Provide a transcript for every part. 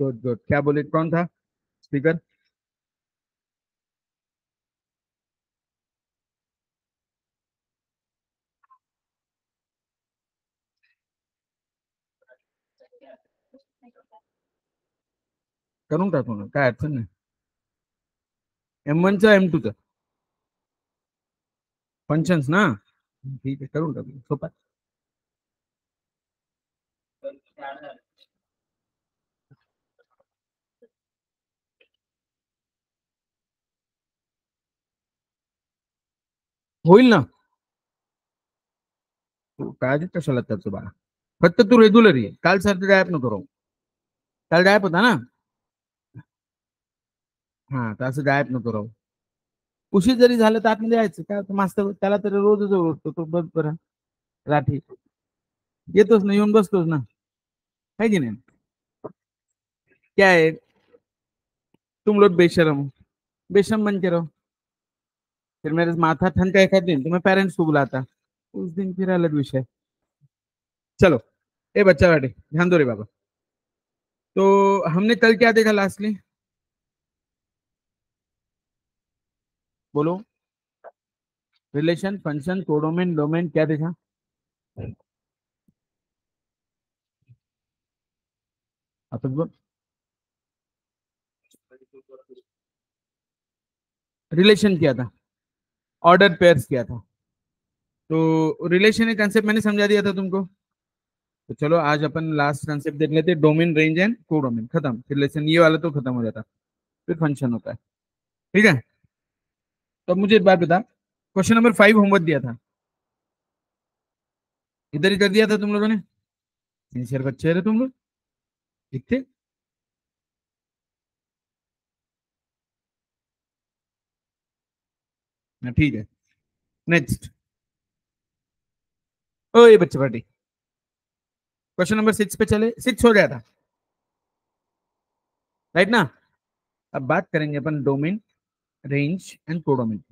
Good good. क्या बोले, कौन था स्पीकर? करून टाकू ना, काय अडचण नाही. M1चा M2चा फंक्शन्स ना. ठीक आहे, करून टाकू, सोपा. होईल ना. तू काळजी कशाला त्याचं बाळा. फक्त तू रेग्युलर ये, काल सारखं गायब नको राहू. काल गायब होता ना. हा, तर असं गायब नको राहू. उशीर जरी झालं तर आतमध्ये यायचं, काय मास्तर त्याला तरी रोजच ओळखतो तो, बस बरं. राठी येतोच ना, येऊन बसतोच ना, है की नाही? क्या है, तुम लोग बेशरम हो. बेशरम बन के रहो. फिर मेरे माथा ठन का एक आध दिन तो मैं पेरेंट्स को बुलाता, उस दिन फिर अलग विषय. चलो, ए बच्चा बैठे, ध्यान दो रे बाबा. तो हमने कल क्या देखा लास्टली, बोलो. रिलेशन, फंक्शन, कोडोमेन, डोमेन, क्या देखा? अपन रिलेशन किया था, ऑर्डर पेयर्स किया था. तो रिलेशन एक कंसेप्ट मैंने समझा दिया था तुमको. तो चलो आज अपन लास्ट कंसेप्ट देख लेते हैं, डोमेन, रेंज एंड कोडोमेन. खत्म रिलेशन, ये वाला तो खत्म हो जाता. फिर फंक्शन होता है. ठीक है. तो अब मुझे एक बात बता, क्वेश्चन नंबर 5 होमवर्क दिया था, इधर ही कर दिया था तुम लोगों ने. सिंसियर बच्चे रहे तुम लोग, ठीक थे. हाँ, ठीक है. नेक्स्ट. ओ ये बच्चे पार्टी, क्वेश्चन नंबर 6 पे चले. 6 हो गया था, राइट ना. अब बात करेंगे अपन डोमेन, रेंज एंड कोडोमेन.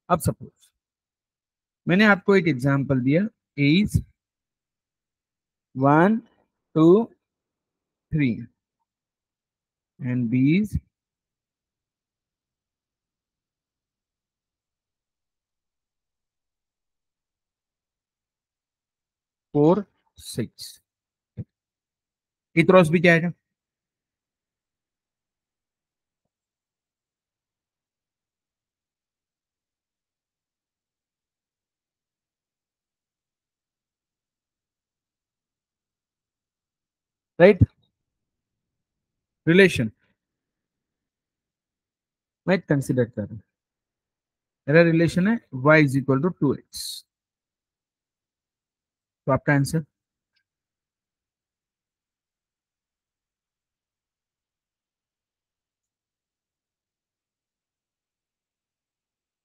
अब सपोज मैंने आपको एक एग्जांपल दिया, इज 1 2 3 एंड बी इज 4 6. इतरोस भी क्या आएगा? राइट. रिलेशन मैं कंसिडर कर रहा हूं, मेरा रिलेशन है y is equal to 2x. तो आपका आंसर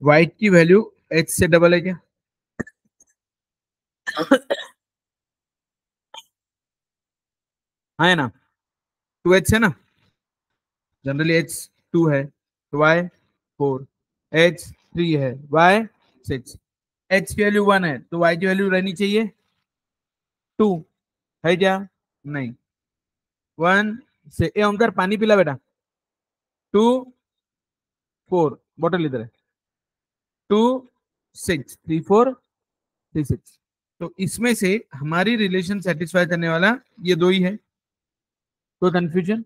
y की वैल्यू h से डबल है क्या? हाँ है ना, 2h है ना. जनरली h 2 है तो y 4, h 3 है, y 6. h की वैल्यू 1 है तो y की वैल्यू रहनी चाहिए 2, है क्या? नहीं. 1 से ए ओमकार पानी पिला बेटा. 2 4, बॉटल इधर है. 2 6 3 4 3 6. तो इसमें से हमारी रिलेशन सेटिस्फाई करने वाला ये दो ही है. तो कंफ्यूजन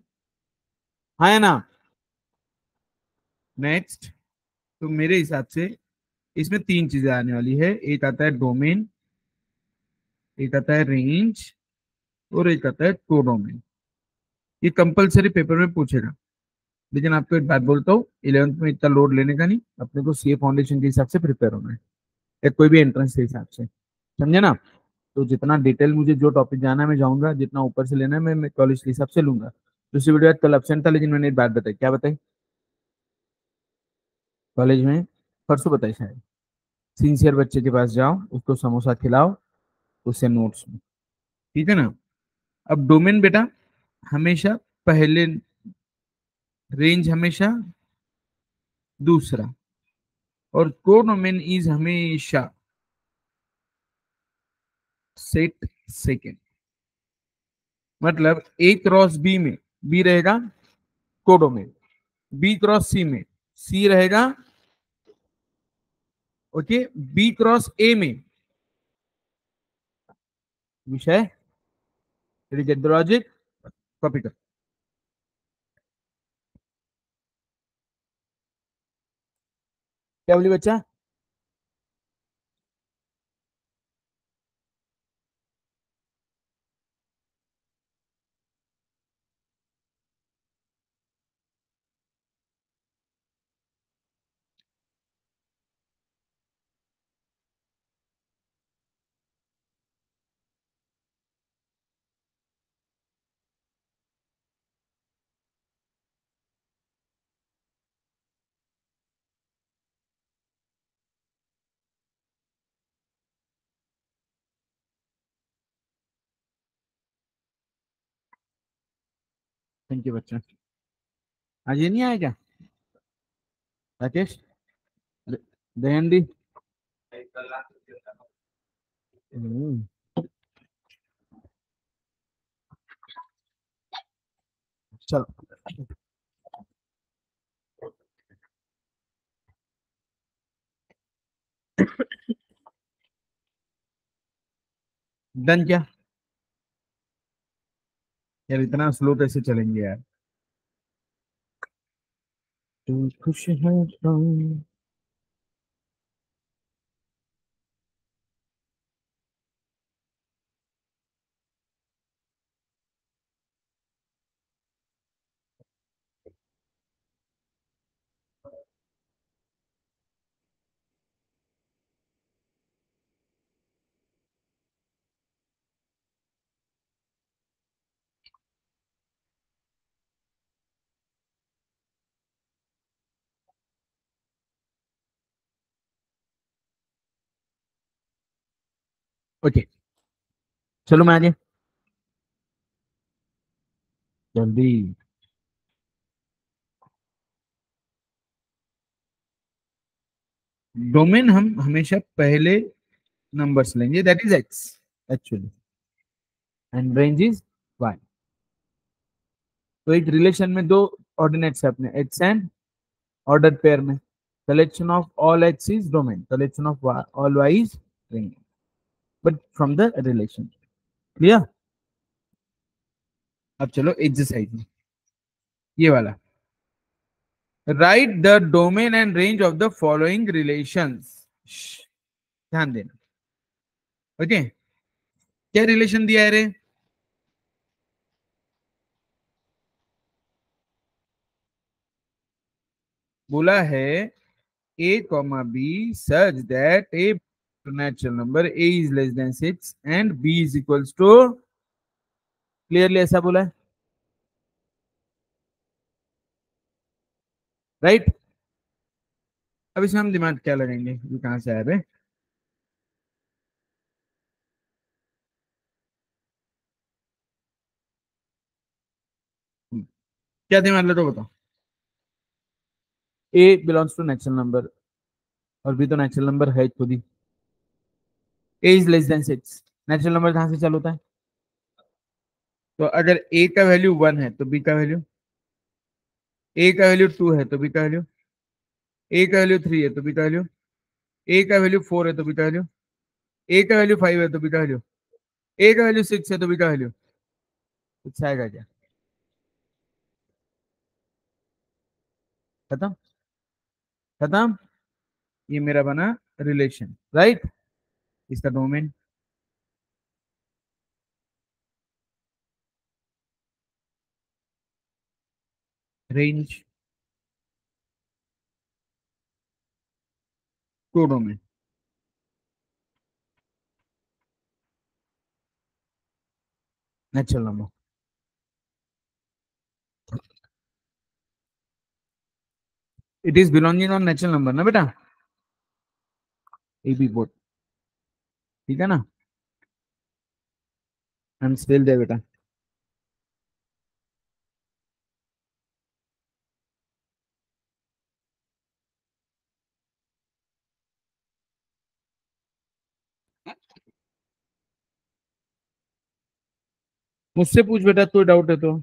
हाँ है ना. नेक्स्ट. तो मेरे हिसाब से इसमें तीन चीजें आने वाली है, एक आता है डोमेन, एक आता है रेंज, और एक आता है कोडोमेन. ये कंपलसरी पेपर में पूछेगा. लेकिन आपको एक बात बोलता हूँ, 11th में इतना लोड लेने का नहीं, अपने को सीए फाउंडेशन के हिसाब से प्रिपेयर होना है, या कोई भी एंट्रेंस के हिसाब से. समझे ना. तो जितना डिटेल मुझे जो टॉपिक जाना है मैं जाऊंगा, जितना ऊपर से लेना है मैं कॉलेज के हिसाब से लूंगा. दूसरी वीडियो कल एब्सेंट था, लेकिन मैंने एक बात बताई. क्या बताई? कॉलेज में परसों बताई शायद, सिंसियर बच्चे के पास जाओ, उसको समोसा खिलाओ, उससे नोट्स लो. ठीक है ना. अब डोमेन बेटा हमेशा पहले, रेंज हमेशा दूसरा, और कोडोमेन इज हमेशा सेट सेकेंड. मतलब ए क्रॉस बी में बी रहेगा कोडोमेन, बी क्रॉस सी में सी रहेगा, ओके, बी क्रॉस ए में विषय, गेट द लॉजिक, कॉपी कर। क्या बोली बच्चा? थैंक यू बच्चा। आज ये नहीं आया क्या राकेश? दहन दी। हम्म, चलो डन क्या? यार इतना स्लो कैसे चलेंगे यार? तू खुश है तो। ओके, चलो मैं आगे जल्दी। डोमेन हम हमेशा पहले नंबर्स लेंगे, that is x actually, and range is y. तो एक रिलेशन में दो ऑर्डिनेट्स है अपने, एक्स एंड ऑर्डर पेयर में, collection of all x is domain, collection of all y is range, but from the relation. Clear? अब चलो exercise में, ये वाला, write the domain and range of the following relations. ध्यान देना, okay. क्या relation दिया है रे? बोला है a comma b such that a natural number a is less than 6 and b is equals to, clearly ऐसा बोला है, राइट? अब इसमें हम दिमाग क्या लगाएंगे, ये कहां से आया बे? क्या दिमाग लगा तो बताओ। a belongs to natural number, और b तो नेचुरल नंबर है खुद ही। a is less than 6, natural number कहां से चालू होता है? तो अगर a का वैल्यू 1 है तो b का वैल्यू, a का वैल्यू 2 है तो b का वैल्यू, a का वैल्यू 3 है तो b का वैल्यू, a का वैल्यू 4 है तो b का वैल्यू, a का वैल्यू 5 है तो b का वैल्यू, a का वैल्यू 6 है तो b का वैल्यू। कुछ आएगा क्या? खत्म? खत्म? ये मेरा बना रिलेशन, राइट? इसका domain, range, to domain, natural number. It is belonging on natural number ना बेटा, ए बी बोर्ड, ठीक है ना? आई एम स्टिल देयर बेटा। मुझसे पूछ बेटा, तो डाउट है तो।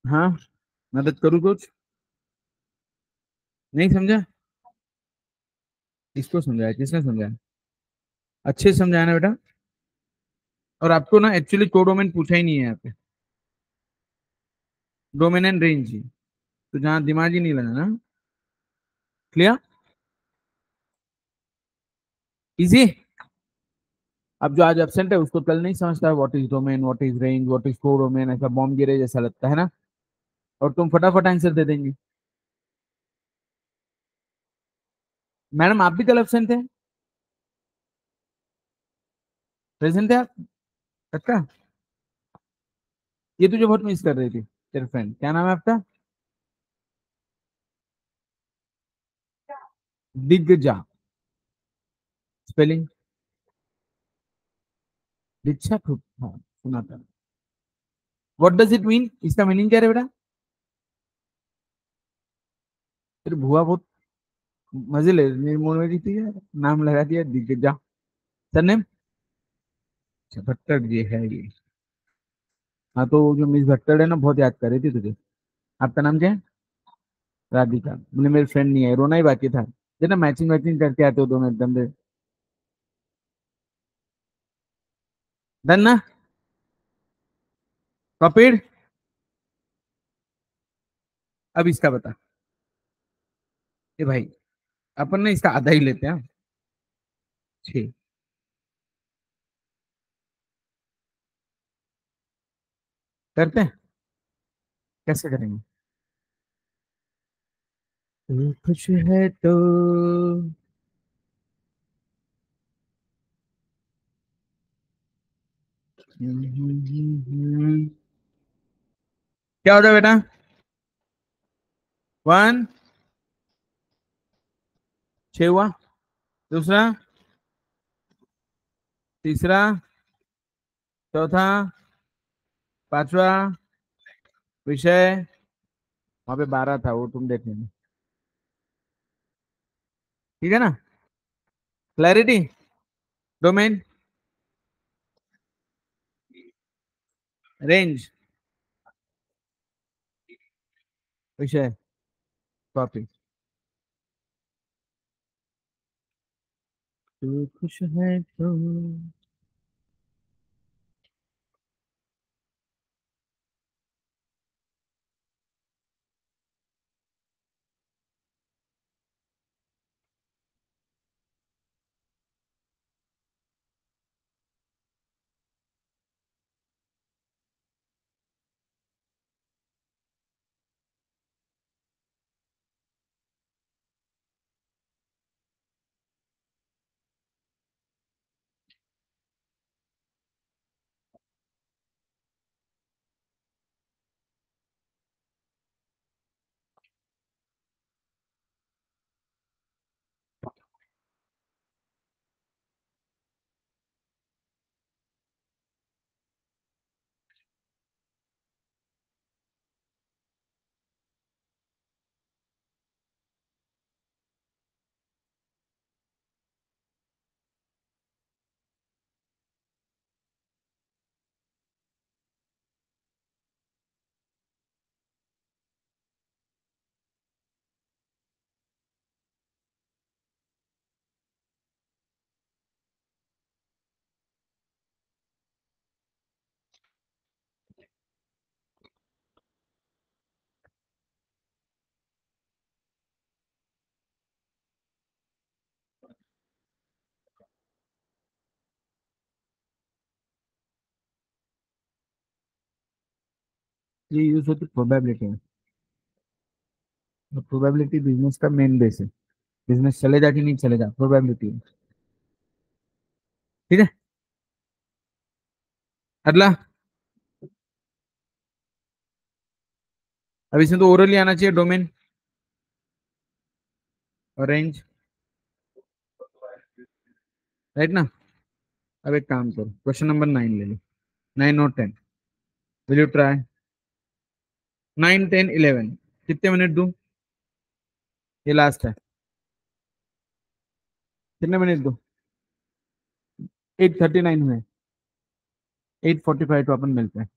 हाँ, मदद करूँ कुछ? नहीं समझा? इसको समझाया, किसने समझाया? अच्छे से समझाया ना बेटा। और आपको ना एक्चुअली कोडोमेन पूछा ही नहीं है यहाँ पे, डोमेन एंड रेंज ही। तो जहाँ दिमाग ही नहीं लगा ना। क्लियर? इजी। अब जो आज एब्सेंट है उसको कल नहीं समझता है what is domain, what is range, what is codomain, ऐसा बॉम्ब गिरे जैसा लगता है ना। और तुम फटाफट आंसर दे देंगे। मैडम आप भी कल एब्सेंट थे? प्रेजेंट थे आप? पक्का? ये तुझे बहुत मिस कर रही थी, तेरे फ्रेंड, क्या नाम है आपका? दिग्गजा। स्पेलिंग? दीक्षा खुद, हाँ सुना था। व्हाट डज इट मीन, इसका मीनिंग क्या है बेटा? फिर भुआ बहुत मजे ले निर्मोल में थी यार, नाम लगा दिया दिग्गजा। सरनेम? अच्छा भट्टर जी है ये। हाँ तो जो मिस भट्टर है ना, बहुत याद कर रही थी तुझे। आपका नाम क्या है? राधिका। बोले मेरे फ्रेंड नहीं है, रोना ही बाकी था। देखना मैचिंग मैचिंग करके आते हो दोनों एकदम से। डन ना? कॉपीड। अब इसका बता। ए भाई, अपन ना इसका आधा ही लेते हैं। 6। करते हैं? कैसे करेंगे? तू खुश है तो। क्या होता है बेटा? 1। 6 हुआ। दूसरा? तीसरा? चौथा? पांचवा? विषय? वहां पे 12 था, वो तुम देख लेना। ठीक है ना? क्लैरिटी? डोमेन? रेंज? विषय? टॉपिक? तू खुश है तो। ये यूज होती प्रोबेबिलिटी में। प्रोबेबिलिटी बिजनेस का मेन बेस है। बिजनेस चलेगा कि नहीं चलेगा, प्रोबेबिलिटी है। ठीक है। अगला। अब इसमें तो ओरली आना चाहिए, डोमेन और रेंज। राइट ना? अब एक काम करो, क्वेश्चन नंबर 9 ले लो। 9 और 10। Will you try? 9, 10, 11। कितने मिनट दूं? ये लास्ट है। कितने मिनट दूं? 8:39 हुए। 8:45 तो अपन मिलते हैं।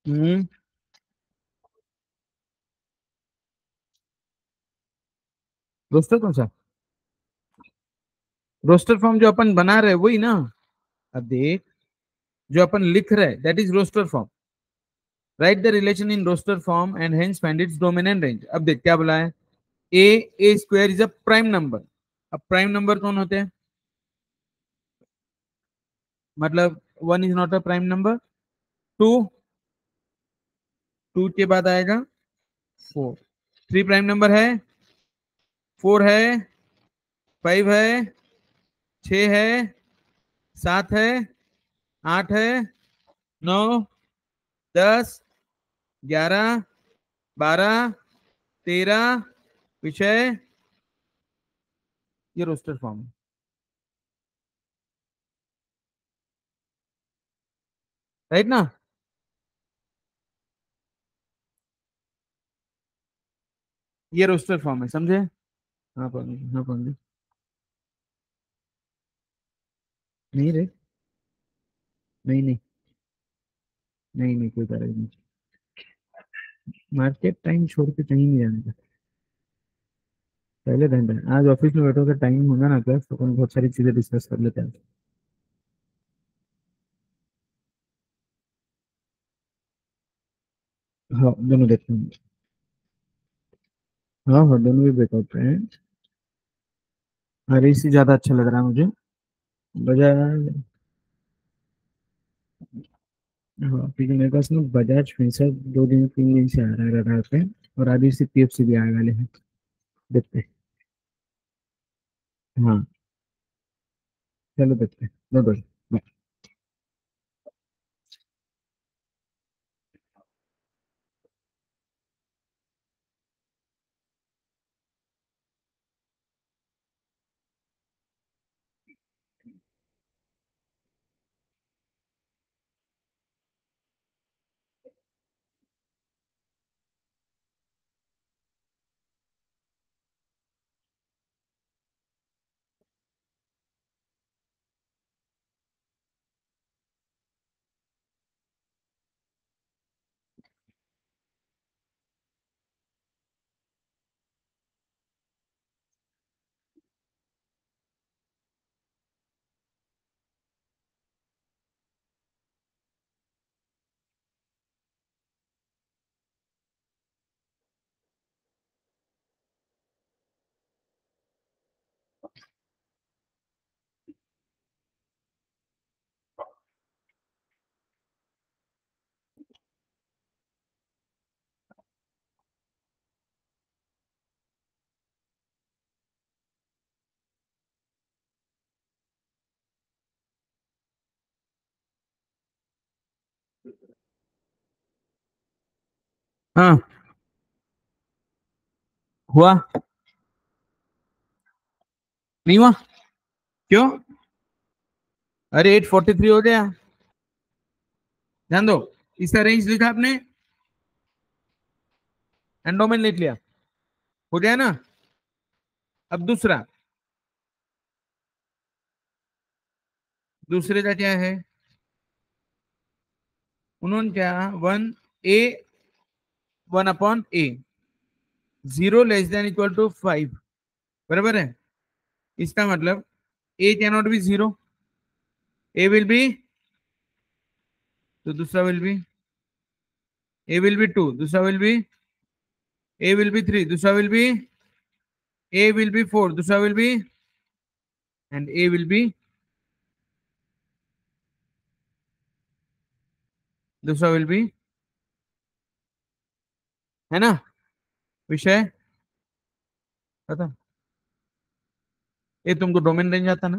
हम्म। रोस्टर कौन सा? रोस्टर फॉर्म जो अपन बना रहे वही ना। अब देख, जो अपन लिख रहे that is roster form. Right the relation in roster form and hence find its domain and range. अब देख क्या बोला है, a a square is a prime number. अब प्राइम नंबर कौन होते हैं? मतलब one is not a prime number. Two, two के बाद आएगा फोर। थ्री प्राइम नंबर है, फोर है, फाइव है, छ है, सात है, आठ है, नौ, 10, 11, 12, 13, विषय, ये रोस्टर फॉर्म है। राइट ना? ये रोस्टर फॉर्म है, समझे? हाँ पढ़, हाँ पढ़ ली। नहीं रे, नहीं नहीं, नहीं नहीं कोई तरह नहीं। मार्केट टाइम छोड़ के कहीं नहीं जाने का। पहले दिन है, आज ऑफिस में बैठो, टाइम होगा ना क्लास तो अपन बहुत सारी चीजें डिस्कस कर लेते हैं। हाँ दोनों देखते हैं। हाँ हाँ दोनों भी ब्रेकआउट पे हैं। अरे इसी ज्यादा अच्छा लग रहा है मुझे। बजाज। हाँ क्योंकि मेरे पास ना बजाज फिंसर 2 दिन 3 दिन से आ रहा है रडार पे। और आधी सी पीएफसी भी आने वाले हैं। देखते हैं। हाँ चलो देखते हैं। बाय। हाँ हुआ। नहीं हुआ? क्यों? अरे 843 हो गया। ध्यान दो, इसका रेंज लिखा आपने, एंडोमेन लिख लिया, हो गया ना? अब दूसरा, दूसरे का क्या है? उन्होंने क्या, one a, one upon a, zero less than equal to 5, बराबर है? इसका मतलब a can not be zero, a will be, तो दूसरा will be, a will be two, दूसरा will be, a will be three, दूसरा will be, a will be four, दूसरा will be, and a will be, दूसरा will be, है ना? विषय पता? ये तुमको डोमेन रेंज आता ना?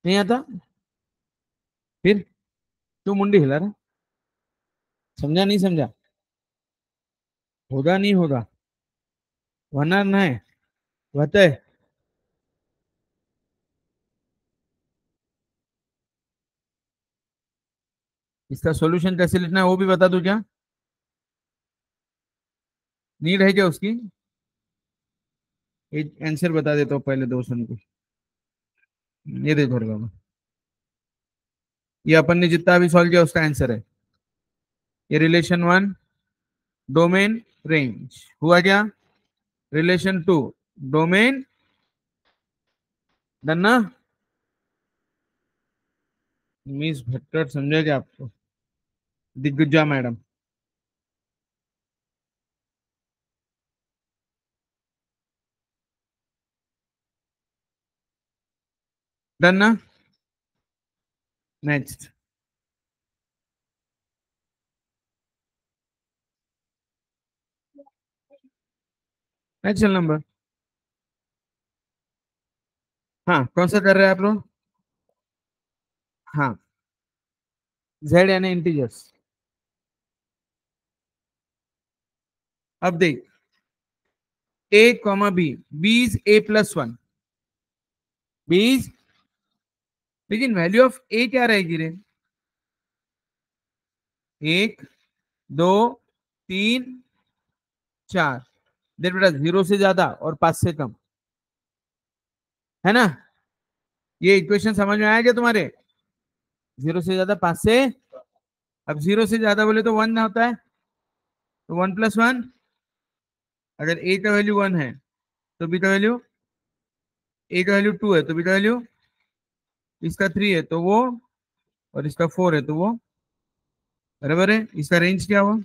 नहीं आता? फिर क्यों मुंडी हिला रहा? समझा नहीं समझा? होगा नहीं होगा? होणार नाही? होतंय? इसका सॉल्यूशन कैसे लिखना है वो भी बता दूं क्या? नीड है क्या उसकी? एक आंसर बता देता हूँ पहले दोस्तों को। ये देखो रे बाबा, ये अपन ने जितना भी सॉल्व किया उसका आंसर है। ये रिलेशन वन, डोमेन, रेंज हुआ क्या? रिलेशन टू, डोमेन, डन ना? मिस भट्टर समझेगा आपको? दिग्गजा मैडम। डन ना? नेक्स्ट। Natural number. हाँ, कौन सा कर रहे हैं आप लोग? हाँ, जेड यानी इंटीजर्स। अब देख, a comma b, b is a plus one, b is, लेकिन वैल्यू ऑफ ए क्या रहेगी रे? एक, दो, तीन, चार। देख बेटा, जीरो से ज्यादा और पांच से कम, है ना? ये इक्वेशन समझ में आया क्या तुम्हारे? जीरो से ज्यादा, पांच से। अब जीरो से ज्यादा बोले तो वन होता है, तो वन प्लस वन। अगर ए का वैल्यू वन है तो बी का वैल्यू, ए का वैल्यू टू है तो बी का वैल्यू, इसका थ्री है तो वो, और इसका फोर है तो वो। बराबर है? इसका रेंज क्या हुआ?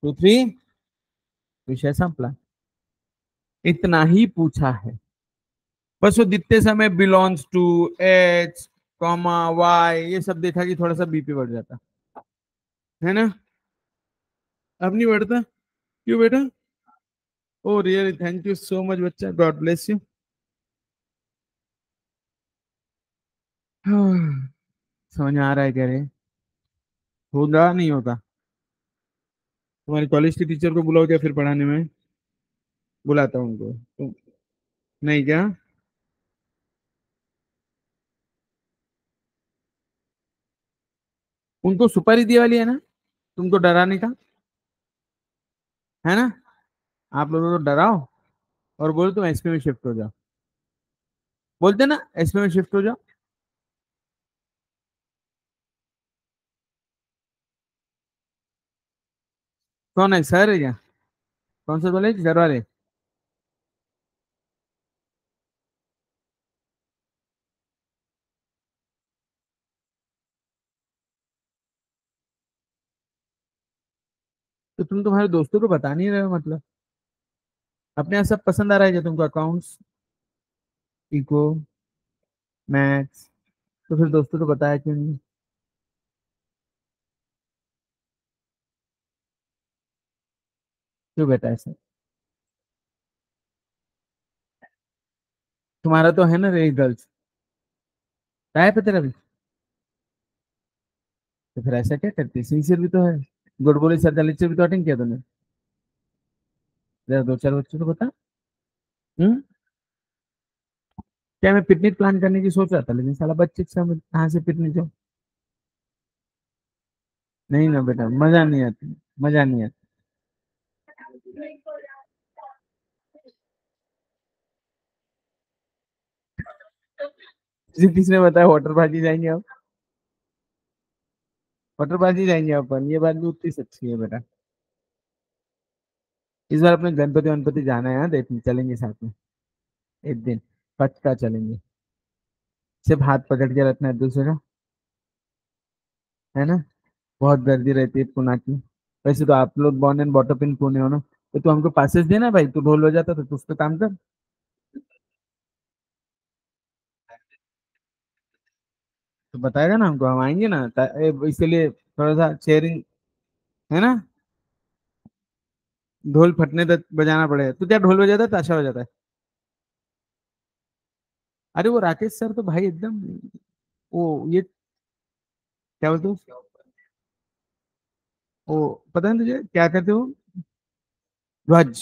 Two three. विषय संपला। इतना ही पूछा है। बस वो दिखते समय belongs to, H, comma, y, ये सब देखा कि थोड़ा सा बीपी बढ़ जाता है ना? अब नहीं बढ़ता? क्यों बेटा? Oh really, thank you so much बच्चा, गॉड ब्लेस यू। समझ में आ रहा है कह रहे? होगा नहीं होगा? तुम्हारे कॉलेज के टीचर को बुलाओ क्या फिर पढ़ाने में? बुलाता हूँ उनको नहीं क्या? उनको सुपारी दी वाली है ना, तुमको डराने का, है ना? आप लोगों को डराओ और बोलो तुम एसपी में शिफ्ट हो जाओ। बोलते ना एसपी में शिफ्ट हो जाओ। कौन है, सर है क्या? कौन सा कॉलेज, घर वाले? तो तुम तुम्हारे दोस्तों को बता नहीं रहे हो मतलब? अपने यहाँ सब पसंद आ रहा है क्या तुमको? अकाउंट्स, इको, मैथ्स, तो फिर दोस्तों को बताया क्यों नहीं? क्यों बेटा ऐसा? तुम्हारा तो है ना रे गर्ल्स, क्या है तेरा भी? तो फिर ऐसा क्या करती, सिंसियर भी तो है। गुड बोली सर का लेक्चर भी तो अटेंड किया तूने। जरा दो चार बच्चों को बता। हम्म। क्या मैं पिकनिक प्लान करने की सोच रहा था, लेकिन साला बच्चे के सामने कहाँ से पिकनिक जाऊँ? नहीं ना बेटा, मजा नहीं आती, मजा नहीं आती। किसने बताया वाटर पार्टी जाएंगे आप? वाटर पार्टी जाएंगे अपन, ये बात भी उतनी सच्ची है बेटा। इस बार अपने गणपति वनपति जाना है, यहाँ देखने चलेंगे साथ में एक दिन, पक्का चलेंगे। सिर्फ हाथ पकड़ के रखना है एक दूसरे का, है ना? बहुत गर्दी रहती है पुणे की। वैसे तो आप लोग born and brought up in Pune हो ना, तो तू हमको पासेस देना भाई, तू ढोल बजाता तो तू उस पर काम कर। तो बताएगा ना हमको, हम आएंगे ना इसके लिए थोड़ा सा शेयरिंग, है ना? ढोल फटने तक बजाना पड़ेगा। तू क्या ढोल बजाता है, ताशा बजाता है? अरे वो राकेश सर तो भाई एकदम वो ये क्या बोलते हो? वो पता नहीं तुझे क्या कहते हो? ध्वज।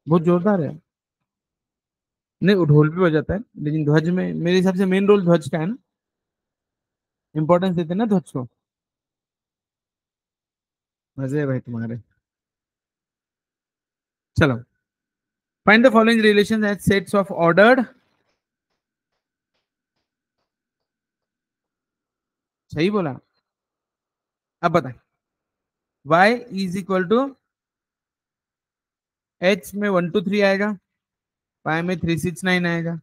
बहुत जोरदार है। नहीं, वो ढोल भी बजाता है, लेकिन ध्वज में मेरे हिसाब से मेन रोल ध्वज का है ना। इंपॉर्टेंस देते हैं ना ध्वज को। मजे है भाई तुम्हारे। चलो, find the following relation as sets of ordered. सही बोला। अब बता। y is equal to h में 1 2 3 आएगा, y में 3 6 9 आएगा।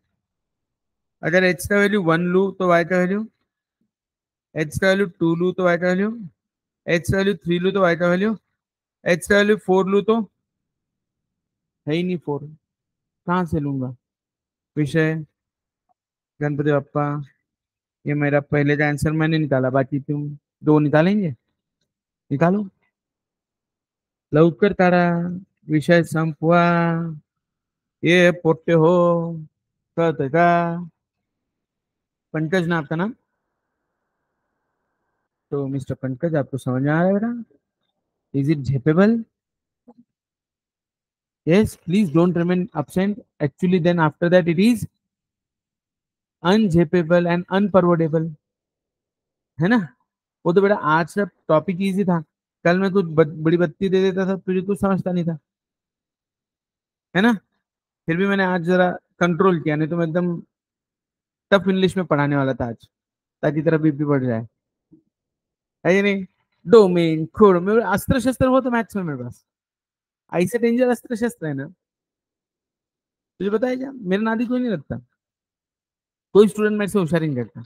अगर h का वैल्यू 1 लू तो y का वैल्यू, h का वैल्यू 2 लू तो y का वैल्यू, h का वैल्यू 3 लू तो y का वैल्यू, h का वैल्यू 4 लू तो है ही नहीं 4। कहाँ से लूंगा? विषय गणपति बप्पा। ये मेरा पहले का आंसर मैंने निकाला, बाकी तुम दो निकालेंगे। निकालो। लवकर तारा। विषय संपवा। ये पोट्टे हो। कहते का। पंकज ना आपका नाम? तो मिस्टर पंकज, आपको समझ में आ रहा है बेटा? इज इट झेपेबल? Yes, please don't remain absent. Actually, then after that it is unझेपेबल एंड अनफॉरवर्डेबल, है ना? वो तो बेटा आज का टॉपिक इजी था। कल मैं कुछ बड़ी बत्ती दे देता था, तुझे कुछ समझता नहीं था, है ना? फिर भी मैंने आज जरा कंट्रोल किया, नहीं तो मैं एकदम टफ इंग्लिश में पढ़ाने वाला था आज, ताकि तेरा बीपी बढ़ जाए। है ये नहीं? डोमेन खोड़ मेरे अस्त्र शस्त्र हो तो मैथ्स में मेरे पास ऐसे डेंजर अस्त्र शस्त्र है ना। तुझे पता है क्या, मेरे नादी कोई नहीं लगता। कोई स्टूडेंट मेरे से होशियार नहीं करता।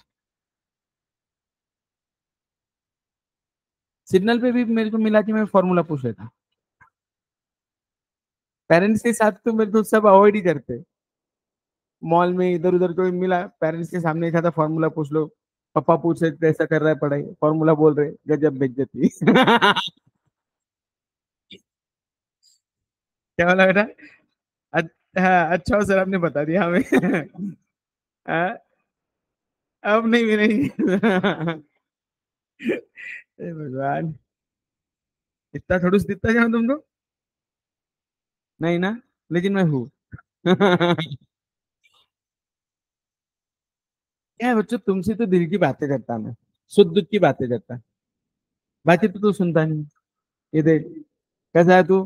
सिग्नल पे भी मेरे को मिला कि मैं फॉर्मूला पूछ लेता। पेरेंट्स के साथ तो मेरे को सब अवॉइड ही करते। मॉल में इधर उधर कोई मिला, पेरेंट्स के सामने एक था फॉर्मूला पूछ लो। पापा पूछ रहे कैसा कर रहा है पढ़ाई, फॉर्मूला बोल रहे, गजब बेइज्जती। क्या बोला बेटा? हाँ, अच्छा हो सर, आपने बता दिया हमें। हाँ, अब नहीं मिलेंगे। हे भगवान। इतना थोड़ा दिखता क्या तुमको? नहीं ना, लेकिन मैं हूँ। क्या है बच्चों, तुमसे तो दिल की बातें करता मैं, शुद्ध दुख की बातें करता। बाकी तो तू सुनता नहीं। ये देख, कैसा है तू?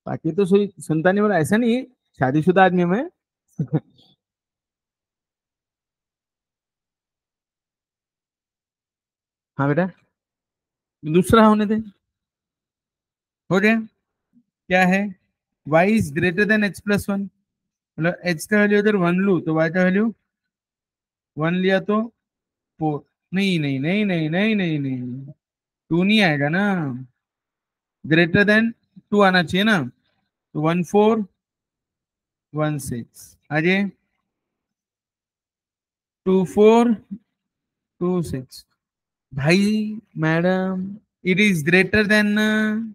बाकी तो सुनता नहीं, बोला ऐसा नहीं है, शादीशुदा आदमी हूं मैं। हाँ बेटा। दूसरा होने दे। हो गया। क्या है? y is greater then h+1। मतलब h का वैल्यू अगर 1 लू तो y का वैल्यू 1 लिया तो 4। नहीं नहीं नहीं नहीं नहीं नहीं नहीं, 2 नहीं आएगा ना। ग्रेटर देन 2 आना चाहिए ना। तो 1 4 1 6 आगे। 2 4 2 6। भाई madam, it is greater then,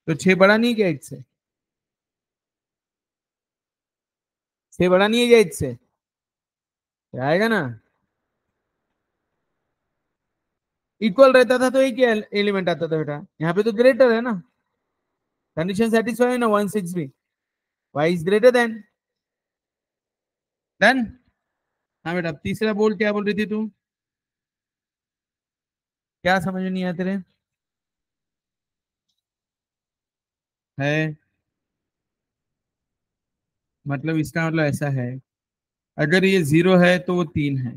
तो 6 बड़ा नहीं क्या इससे? 6 बड़ा नहीं है क्या इससे? आएगा ना। इक्वल रहता था तो एक ही एलिमेंट आता था बेटा, यहाँ पे तो ग्रेटर है ना। कंडीशन सेटिस्फाई है ना, 1 6 भी। Y is greater than. Done. हाँ बेटा, अब तीसरा बोल, क्या बोल रही थी तू? क्या समझ में नहीं आया तेरे? है मतलब, इसका मतलब ऐसा है, अगर ये 0 है तो वो 3 है,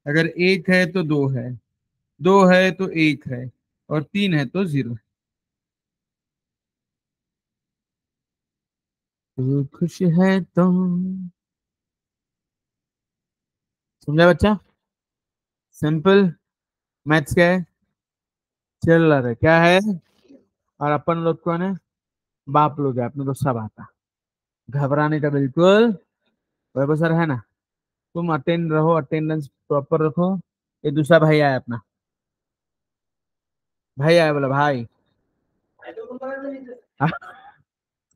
अगर 1 है तो 2 है, 2 है तो 1 है, और 3 है तो 0। तू खुश है तो। समझा बच्चा? सिंपल। मैथ्स क्या है? चल रहा है क्या है? और अपन लोग कौन है? बाप लोग है, अपने को सब आता। घबराने का बिल्कुल वैभव सर है ना। तुम अटेंड रहो, अटेंडेंस प्रॉपर रखो। ये दूसरा भाई आया अपना। भाई आया, बोला भाई।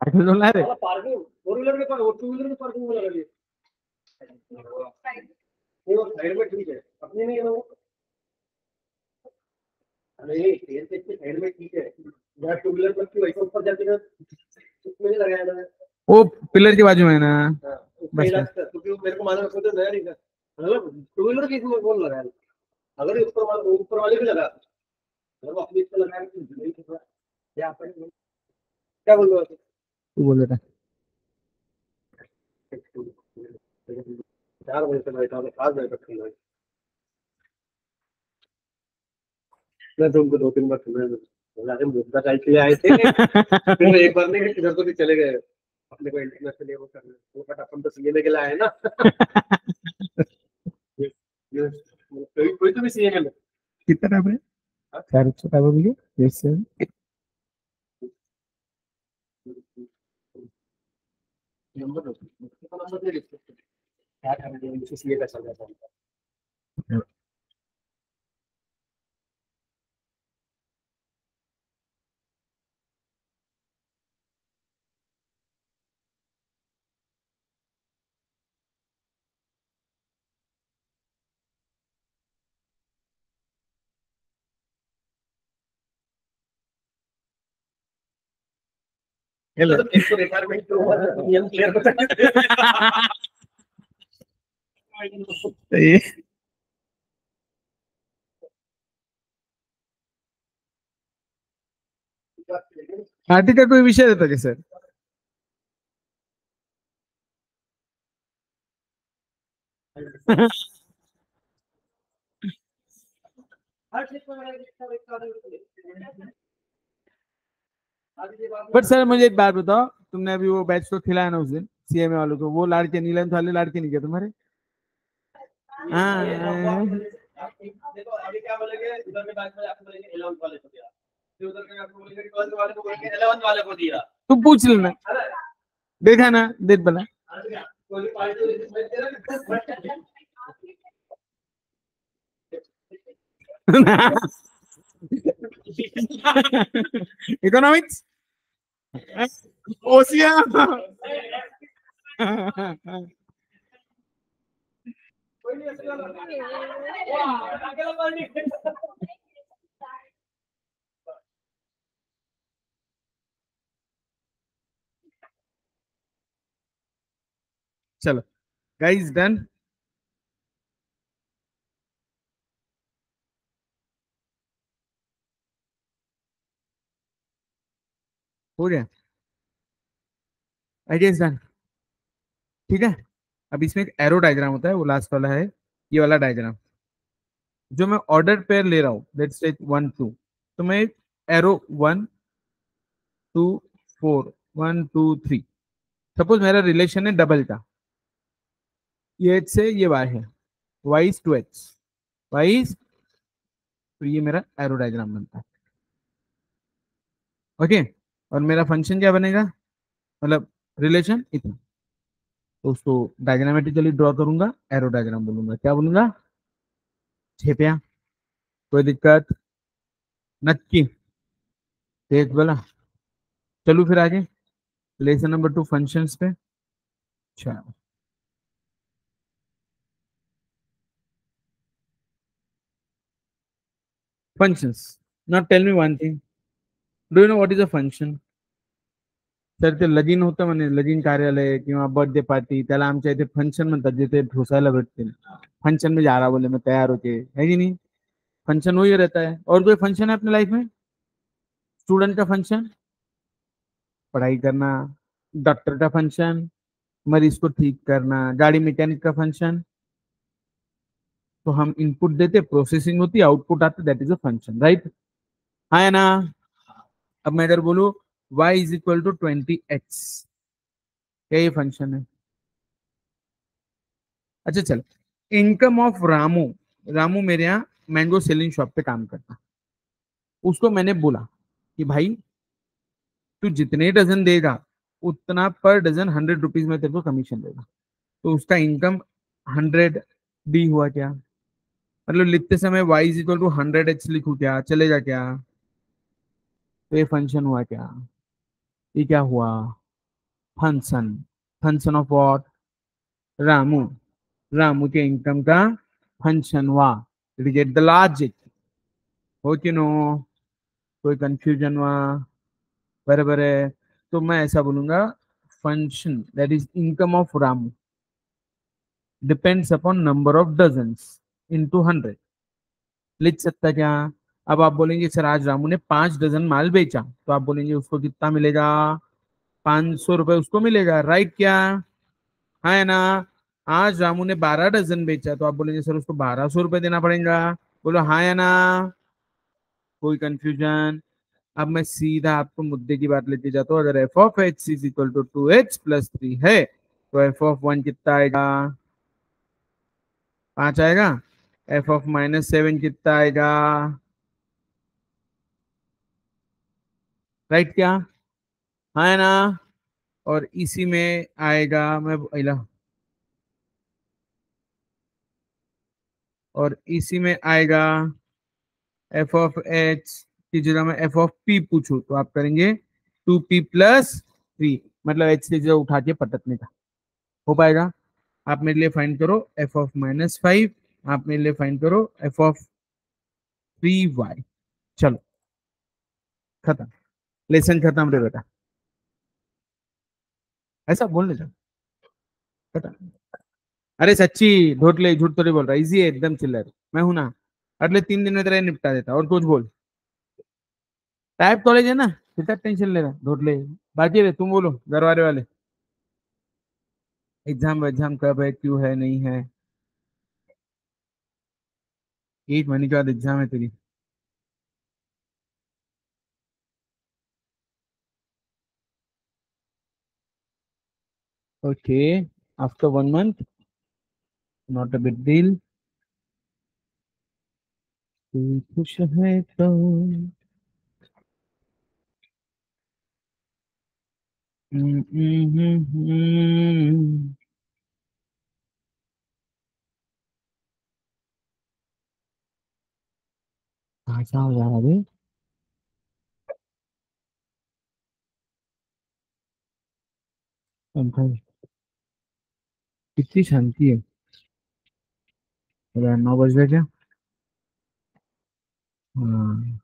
साइकिल चला रहे पार्किंग फोर व्हीलर के पास टू व्हीलर के पार्किंग में लगा दिए वो साइड में ठीक है अपने नहीं है ना वो नहीं तेल से साइड में ठीक है जहाँ टू व्हीलर पर की वैसे ऊपर जाते ना उसमें नहीं लगाया मैंने वो पिलर के बाजू में है ना उसका इलाज कर क्योंकि मेरे को मालूम है तो नया नहीं था मतलब टू व्हीलर की इसमें कौन लगाया अगर ऊपर वाले भी लगा अगर वो अपनी इसको लगाया तो नहीं तो क्या क्या बोल रहे हो तू बोल रहा 4 बजे से बैठा हूँ 5 बजे तक खेल मैं तुमको 2-3 बार सुना मुद्दा टाइप के लिए आए थे फिर एक बार नहीं इधर को भी चले गए अपने को इंटरनेशनल वो करने वो बट अपन तो सीए में के लिए आए ना कोई तो भी सीए में कितना टाइम है 4 टाइम है भैया यस सर नंबर नंबर दे दो क्या करना है सीए का चल रहा है हेलो इसको रिटायरमेंट तो नियम क्लियर हो सकते ये पार्टी का कोई विषय रहता क्या सर बट सर मुझे एक बात बताओ तुमने अभी वो बैच तो खिलाया ना उस दिन सीएमए वालों को वो लड़के नीलम वाले लड़के नहीं क्या तुम्हारे हाँ देखो अभी क्या बोलेंगे उधर के बाद में आपको बोलेंगे 11th वाले को दिया फिर उधर के आपको बोलेंगे 12th वाले को बोलेंगे 11th वाले को दिया तुम पूछ लेना देखा ना देख बना कोई पार्टी इकोनॉमिक्स ओसिया चलो गाइस डन हो गया आइडिया डन ठीक है अब इसमें एक एरो डायग्राम होता है वो लास्ट वाला है ये वाला डायग्राम जो मैं ऑर्डर पेयर ले रहा हूँ लेट्स टेक 1 2 तो मैं एरो 1 2 4 1 2 3 सपोज मेरा रिलेशन है डबल का ये एच से ये वाई है Y is two H Y is तो ये मेरा एरो डायग्राम बनता है ओके और मेरा फंक्शन क्या बनेगा मतलब रिलेशन इतना तो उसको डायग्रामेटिकली ड्रॉ करूंगा एरो डायग्राम बोलूंगा क्या बोलूंगा छेपिया कोई दिक्कत नक्की देख बोला चलू फिर आगे लेसन नंबर 2 फंक्शंस पे अच्छा functions now tell me one thing do you know what is a function तर ते लगीन होतं म्हणे लगीन कार्यालय किंवा बर्थडे पार्टी त्याला आमच्या इथे फंक्शन म्हणतात जिथे ठोसायला भेटतील फंक्शन में जा रहा बोले मैं तैयार होके है कि नहीं फंक्शन वही रहता है और कोई फंक्शन है अपने लाइफ में स्टूडेंट का फंक्शन पढ़ाई करना डॉक्टर का फंक्शन मरीज को ठीक करना गाड़ी मैकेनिक का फंक्शन तो हम इनपुट देते प्रोसेसिंग होती आउटपुट आते that is a function right हाँ है ना अब मैं अगर बोलूं y is equal to 20x क्या ये फंक्शन है अच्छा चल इनकम ऑफ रामू रामू मेरे यहाँ मैंगो सेलिंग शॉप पे काम करता उसको मैंने बोला कि भाई तू जितने डजन देगा उतना पर डजन 100 रुपीज में तेरे को कमीशन देगा तो उसका इनकम 100 डी हुआ क्या मतलब लिखते समय y is equal to 100x लिखू क्या चलेगा क्या तो ये फंक्शन हुआ क्या ये क्या हुआ function, function of what, Ramu, Ramu के इनकम का फंक्शन हुआ, गेट द लॉजिक, हो कि नो, कोई कंफ्यूजन हुआ, बराबर है। तो मैं ऐसा बोलूंगा, function that is income of Ramu depends upon number of dozens into 100, लिख सकता क्या? अब आप बोलेंगे सर आज रामू ने 5 डजन माल बेचा, तो आप बोलेंगे उसको कितना मिलेगा, 500 रुपए उसको मिलेगा, राइट क्या? हाँ है ना? आज रामू ने 12 डजन बेचा, तो आप बोलेंगे सर उसको 1200 रुपए देना पड़ेगा, बोलो हाँ या ना? कोई कंफ्यूजन? अब मैं सीधा आपको मुद्दे की बात लेके जाता हूँ, अगर F of H is equal to 2h + 3 है, तो एफ ऑफ 1 कितना आएगा, 5 आएगा। एफ ऑफ -7 कितना आएगा, राइट क्या? हाँ है ना? और इसी में आएगा, मैं इला, और इसी में आएगा एफ ऑफ एच की जगह मैं एफ ऑफ पी पूछूं, तो आप करेंगे 2p + 3, मतलब एच की जगह उठा के पटकने का, हो पाएगा? आप मेरे लिए फाइंड करो एफ ऑफ -5, आप मेरे लिए फाइंड करो एफ ऑफ 3y। चलो, खत्म, लेसन खत्म रे बेटा, ऐसा बोलने जाओ, खत्म। अरे सच्ची, ढोटले झूठ तो नहीं बोल रहा, इजी है एकदम, चिल्लर मैं हूं ना, अगले 3 दिन में तेरा निपटा देता, और कुछ बोल, टाइप कॉलेज है ना, कितना टेंशन ले रहा ढोटले। बाकी रे तुम बोलो, दरबारे वाले, एग्जाम कब है, क्यों है, नहीं है? 1 महीने के बाद एग्जाम है तेरी? Okay, after 1 month, not a big deal. तू खुश है तो, हम्म, हम्म, हम्म। कहाँ हो जा रहा है? अभी कितनी शांति है, 9 बज रहे क्या? हाँ,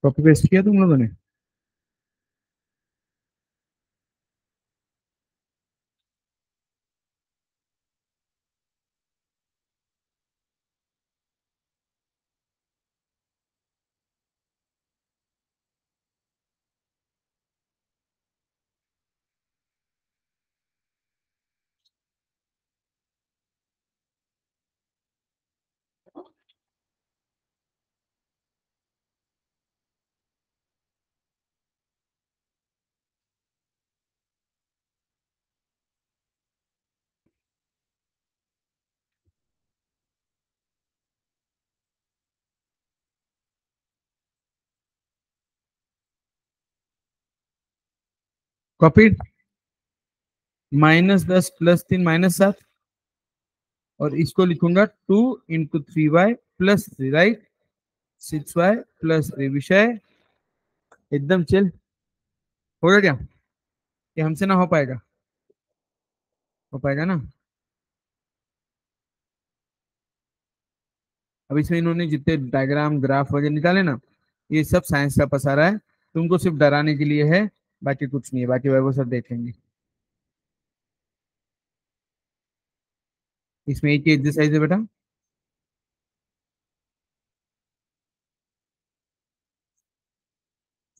कॉपी पेस्ट किया तुम लोगों ने? कॉपी, -10 + 3 -7, और इसको लिखूंगा 2 × 3y + 3, राइट? 6y + 3 विषय एकदम चिल, होगा क्या? ये हमसे ना हो पाएगा? हो पाएगा ना? अब इसमें इन्होंने जितने डायग्राम ग्राफ वगैरह निकाले ना, ये सब साइंस का पसारा है, तुमको सिर्फ डराने के लिए है, बाकी कुछ नहीं है, बाकी वह वो सब देखेंगे। इसमें एक ही एक्सरसाइज है बेटा,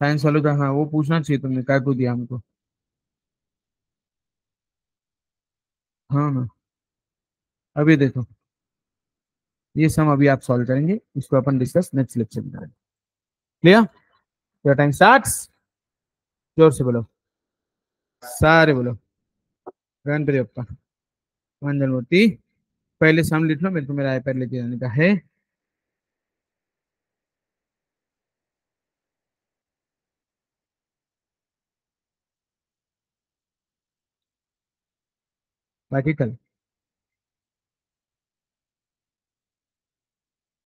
साइंस वालों का, हाँ वो पूछना चाहिए तुमने, क्या को दिया हमको। हाँ ना, अभी देखो, ये सम अभी आप सॉल्व करेंगे, इसको अपन डिस्कस नेक्स्ट लेक्चर में करेंगे। क्लियर? योर टाइम स्टार्ट्स, जोर से बोलो, सारे बोलो, गणपति बप्पा मंगल मूर्ति। पहले सम लिख लो, मेरे को मेरा आईपैड लेके जाने का है। बाकी कल